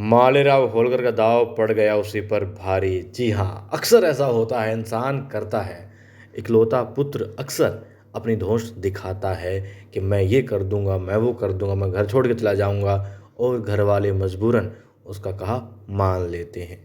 मालेराव होलकर का दाव पड़ गया उसी पर भारी। जी हाँ, अक्सर ऐसा होता है, इंसान करता है। इकलौता पुत्र अक्सर अपनी धौंस दिखाता है कि मैं ये कर दूंगा, मैं वो कर दूंगा, मैं घर छोड़ के चला जाऊंगा, और घर वाले मजबूरन उसका कहा मान लेते हैं।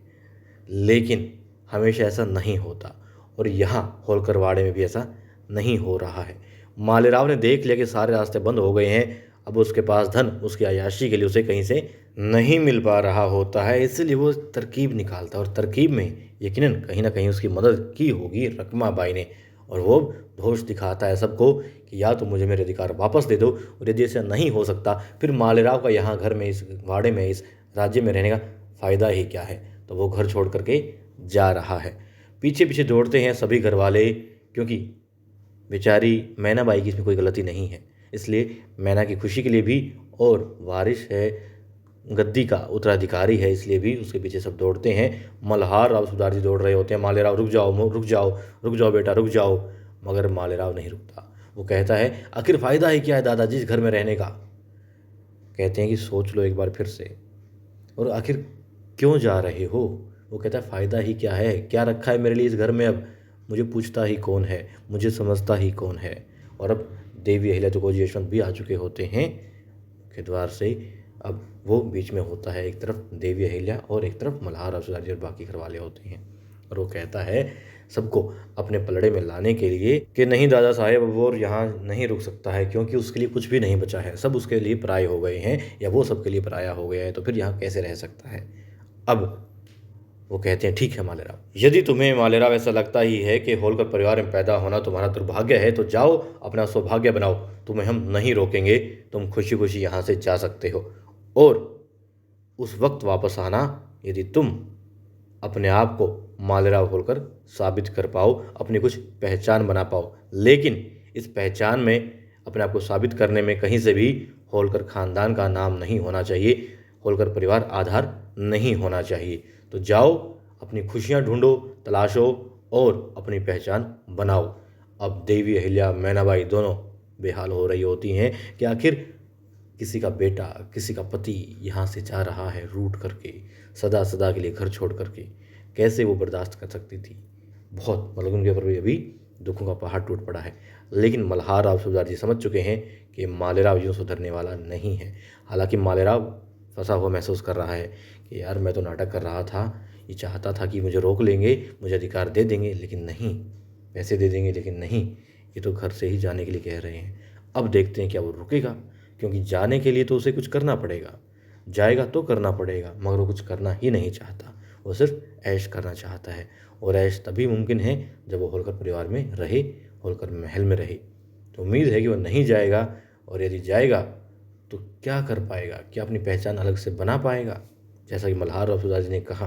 लेकिन हमेशा ऐसा नहीं होता, और यहाँ होलकर वाड़े में भी ऐसा नहीं हो रहा है। मालेराव ने देख लिया कि सारे रास्ते बंद हो गए हैं। अब उसके पास धन, उसकी अय्याशी के लिए उसे कहीं से नहीं मिल पा रहा होता है, इसलिए वो तरकीब निकालता है। और तरकीब में यकीनन कहीं ना कहीं उसकी मदद की होगी रकमा बाई ने, और वो धौंस दिखाता है सबको कि या तो मुझे मेरे अधिकार वापस दे दो, और यदि ऐसा नहीं हो सकता फिर मालेराव का यहाँ घर में, इस वाड़े में, इस राज्य में रहने का फ़ायदा ही क्या है। तो वो घर छोड़ करके जा रहा है। पीछे पीछे दौड़ते हैं सभी घर वाले, क्योंकि बेचारी मैनाबाई की इसमें कोई गलती नहीं है। इसलिए मैना की खुशी के लिए भी, और वारिस है, गद्दी का उत्तराधिकारी है, इसलिए भी उसके पीछे सब दौड़ते हैं। मल्हार राव सूबेदार जी दौड़ रहे होते हैं, मालेराव रुक जाओ, रुक जाओ, रुक जाओ बेटा, रुक जाओ। मगर मालेराव नहीं रुकता। वो कहता है आखिर फ़ायदा ही क्या है दादाजी इस घर में रहने का। कहते हैं कि सोच लो एक बार फिर से, और आखिर क्यों जा रहे हो। वो कहता है फ़ायदा ही क्या है, क्या रखा है मेरे लिए इस घर में। अब मुझे पूछता ही कौन है, मुझे समझता ही कौन है। और अब देवी अहिल्या तुकोजी यशवंत भी आ चुके होते हैं के द्वार से। अब वो बीच में होता है, एक तरफ देवी अहिल्या और एक तरफ मल्हार राव सूबेदार जी और बाकी घर वाले होते हैं। और वो कहता है सबको अपने पलड़े में लाने के लिए कि नहीं दादा साहेब, वो यहाँ नहीं रुक सकता है, क्योंकि उसके लिए कुछ भी नहीं बचा है। सब उसके लिए पराये हो गए हैं, या वो सबके लिए पराया हो गया है, तो फिर यहाँ कैसे रह सकता है। अब वो कहते हैं ठीक है मालेराव, यदि तुम्हें मालेराव ऐसा लगता ही है कि होलकर परिवार में पैदा होना तुम्हारा दुर्भाग्य है, तो जाओ अपना सौभाग्य बनाओ, तुम्हें हम नहीं रोकेंगे, तुम खुशी खुशी यहाँ से जा सकते हो। और उस वक्त वापस आना यदि तुम अपने आप को मालेराव होलकर साबित कर पाओ, अपनी कुछ पहचान बना पाओ। लेकिन इस पहचान में, अपने आप को साबित करने में कहीं से भी होलकर ख़ानदान का नाम नहीं होना चाहिए, होलकर परिवार आधार नहीं होना चाहिए। तो जाओ, अपनी खुशियाँ ढूंढो, तलाशो, और अपनी पहचान बनाओ। अब देवी अहिल्या, मैनाबाई दोनों बेहाल हो रही होती हैं कि आखिर किसी का बेटा, किसी का पति यहाँ से जा रहा है रूठ करके, सदा सदा के लिए घर छोड़ करके। कैसे वो बर्दाश्त कर सकती थी। बहुत, मतलब उनके ऊपर भी अभी दुखों का पहाड़ टूट पड़ा है। लेकिन मल्हार राव सूबेदार जी समझ चुके हैं कि मालेराव यूँ सुधरने वाला नहीं है। हालांकि मालेराव फंसा हुआ महसूस कर रहा है कि यार मैं तो नाटक कर रहा था, ये चाहता था कि मुझे रोक लेंगे, मुझे अधिकार दे देंगे, लेकिन नहीं, पैसे दे देंगे, लेकिन नहीं, ये तो घर से ही जाने के लिए कह रहे हैं। अब देखते हैं क्या वो रुकेगा, क्योंकि जाने के लिए तो उसे कुछ करना पड़ेगा। जाएगा तो करना पड़ेगा, मगर वो कुछ करना ही नहीं चाहता। वो सिर्फ ऐश करना चाहता है, और ऐश तभी मुमकिन है जब वो होलकर परिवार में रहे, होलकर महल में रहे। तो उम्मीद है कि वो नहीं जाएगा, और यदि जाएगा तो क्या कर पाएगा, क्या अपनी पहचान अलग से बना पाएगा, जैसा कि मल्हार राव सूबेदार जी ने कहा।